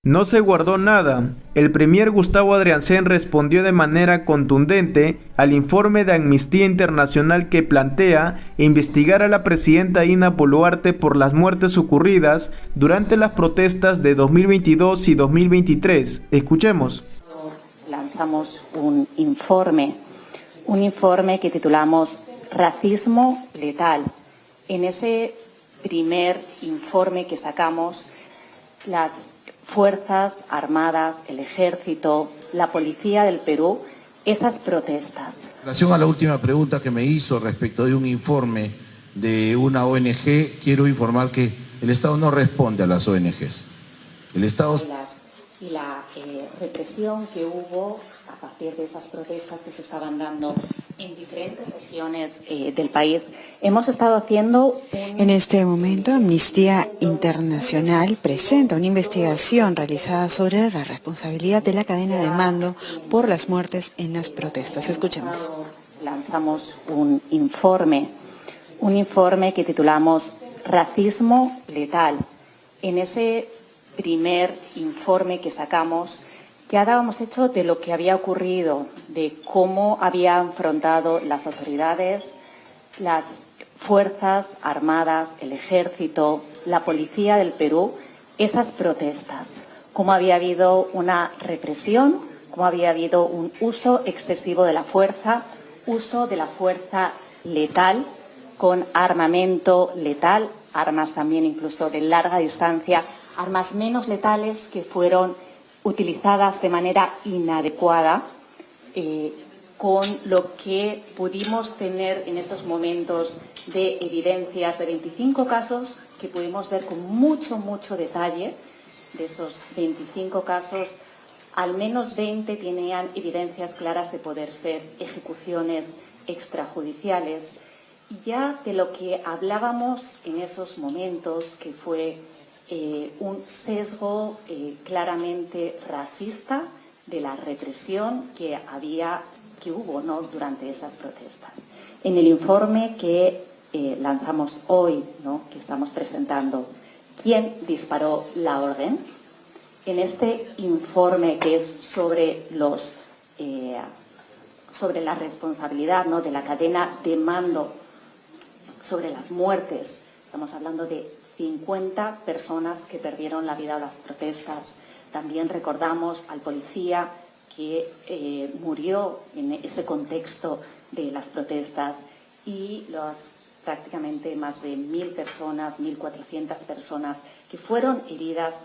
No se guardó nada. El premier Gustavo Adrianzén respondió de manera contundente al informe de Amnistía Internacional que plantea investigar a la presidenta Dina Boluarte por las muertes ocurridas durante las protestas de 2022 y 2023. Escuchemos. Lanzamos un informe que titulamos Racismo Letal. En ese primer informe que sacamos, las Fuerzas Armadas, el Ejército, la Policía del Perú, esas protestas. En relación a la última pregunta que me hizo respecto de un informe de una ONG, quiero informar que el Estado no responde a las ONGs. El Estado... Y la represión que hubo a partir de esas protestas que se estaban dando en diferentes regiones del país, hemos estado haciendo... En este momento, Amnistía Internacional presenta una investigación realizada sobre la responsabilidad de la cadena de mando por las muertes en las protestas. Escuchemos. Lanzamos un informe que titulamos Racismo Letal. En ese primer informe que sacamos, ya dábamos hecho de lo que había ocurrido, de cómo habían afrontado las autoridades, las Fuerzas Armadas, el Ejército, la Policía del Perú, esas protestas, cómo había habido una represión, cómo había habido un uso excesivo de la fuerza, uso de la fuerza letal, con armamento letal, armas también incluso de larga distancia, armas menos letales que fueron utilizadas de manera inadecuada, con lo que pudimos tener en esos momentos de evidencias de 25 casos que pudimos ver con mucho detalle. De esos 25 casos, al menos 20 tenían evidencias claras de poder ser ejecuciones extrajudiciales. Y ya de lo que hablábamos en esos momentos, que fue un sesgo claramente racista de la represión que hubo, ¿no?, durante esas protestas. En el informe que lanzamos hoy, ¿no?, que estamos presentando, ¿quién disparó la orden? En este informe, que es sobre la responsabilidad, ¿no?, de la cadena de mando sobre las muertes, estamos hablando de 50 personas que perdieron la vida en las protestas. También recordamos al policía que murió en ese contexto de las protestas y prácticamente más de 1.000 personas, 1.400 personas que fueron heridas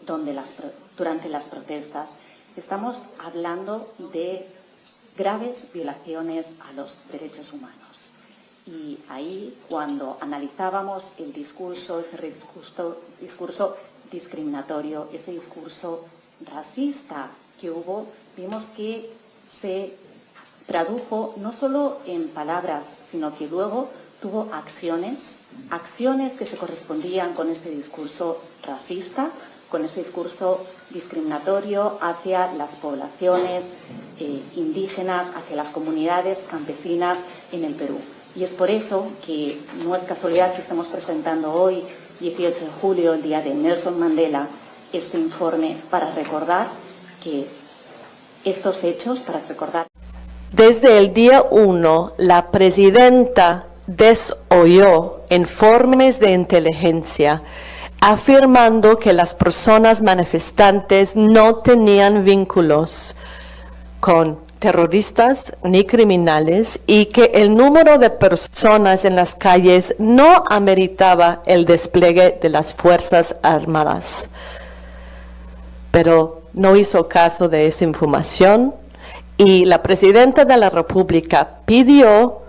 durante las protestas. Estamos hablando de graves violaciones a los derechos humanos. Y ahí, cuando analizábamos el discurso, ese discurso discriminatorio, ese discurso racista que hubo, vimos que se tradujo no solo en palabras, sino que luego tuvo acciones que se correspondían con ese discurso racista, con ese discurso discriminatorio hacia las poblaciones indígenas, hacia las comunidades campesinas en el Perú. Y es por eso que no es casualidad que estamos presentando hoy, 18 de julio, el día de Nelson Mandela, este informe para recordar que estos hechos, para recordar. Desde el día 1, la presidenta desoyó informes de inteligencia afirmando que las personas manifestantes no tenían vínculos con terroristas ni criminales y que el número de personas en las calles no ameritaba el despliegue de las Fuerzas Armadas. Pero no hizo caso de esa información y la presidenta de la República pidió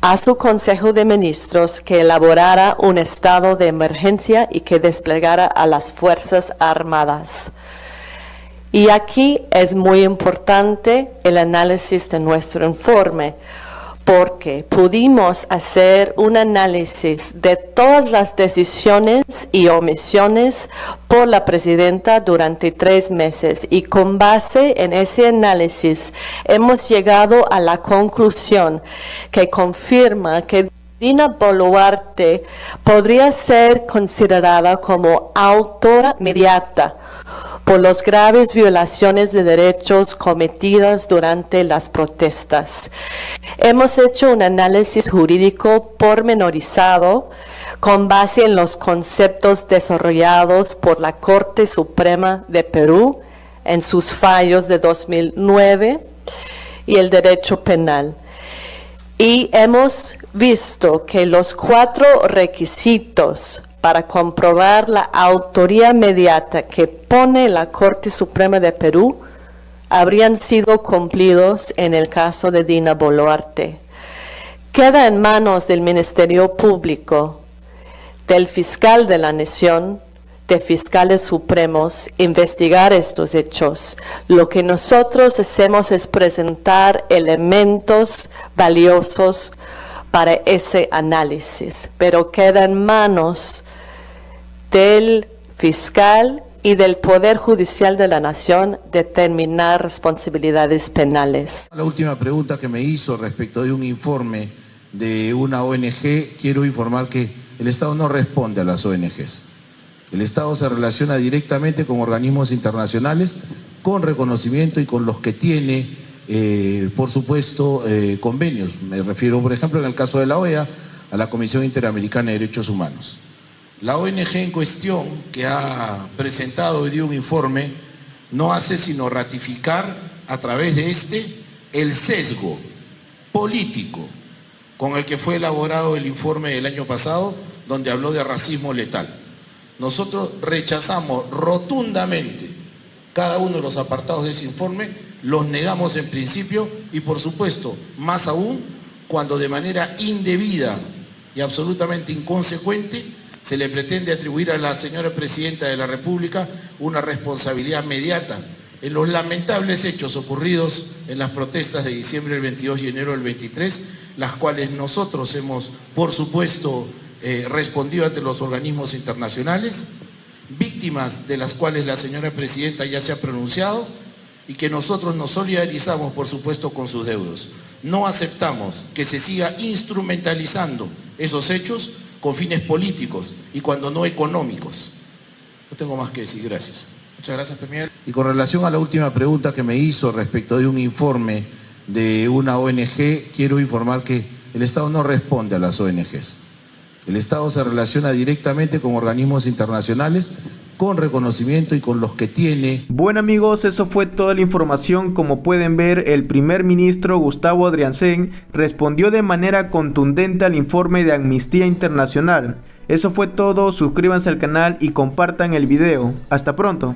a su Consejo de Ministros que elaborara un estado de emergencia y que desplegara a las Fuerzas Armadas. Y aquí es muy importante el análisis de nuestro informe, porque pudimos hacer un análisis de todas las decisiones y omisiones por la presidenta durante 3 meses. Y con base en ese análisis hemos llegado a la conclusión que confirma que Dina Boluarte podría ser considerada como autora inmediata por las graves violaciones de derechos cometidas durante las protestas. Hemos hecho un análisis jurídico pormenorizado con base en los conceptos desarrollados por la Corte Suprema de Perú en sus fallos de 2009 y el derecho penal. Y hemos visto que los 4 requisitos para comprobar la autoría inmediata que pone la Corte Suprema de Perú habrían sido cumplidos en el caso de Dina Boluarte. Queda en manos del Ministerio Público, del fiscal de la Nación, de fiscales supremos, investigar estos hechos. Lo que nosotros hacemos es presentar elementos valiosos para ese análisis, pero queda en manos del fiscal y del Poder Judicial de la Nación determinar responsabilidades penales. La última pregunta que me hizo respecto de un informe de una ONG, quiero informar que el Estado no responde a las ONGs. El Estado se relaciona directamente con organismos internacionales con reconocimiento y con los que tiene, por supuesto, convenios. Me refiero, por ejemplo, en el caso de la OEA, a la Comisión Interamericana de Derechos Humanos. La ONG en cuestión, que ha presentado y dio un informe, no hace sino ratificar a través de el sesgo político con el que fue elaborado el informe del año pasado, donde habló de racismo letal. Nosotros rechazamos rotundamente cada uno de los apartados de ese informe, los negamos en principio y por supuesto, más aún, cuando de manera indebida y absolutamente inconsecuente se le pretende atribuir a la señora Presidenta de la República una responsabilidad inmediata en los lamentables hechos ocurridos en las protestas de diciembre del 22 y enero del 23, las cuales nosotros hemos, por supuesto, respondido ante los organismos internacionales, víctimas de las cuales la señora Presidenta ya se ha pronunciado y que nosotros nos solidarizamos, por supuesto, con sus deudos. No aceptamos que se siga instrumentalizando esos hechos con fines políticos y cuando no económicos. No tengo más que decir, gracias. Muchas gracias, Premier. Y con relación a la última pregunta que me hizo respecto de un informe de una ONG, quiero informar que el Estado no responde a las ONGs. El Estado se relaciona directamente con organismos internacionales con reconocimiento y con los que tiene. Bueno amigos, eso fue toda la información. Como pueden ver, el primer ministro Gustavo Adrianzén respondió de manera contundente al informe de Amnistía Internacional. Eso fue todo, suscríbanse al canal y compartan el video. Hasta pronto.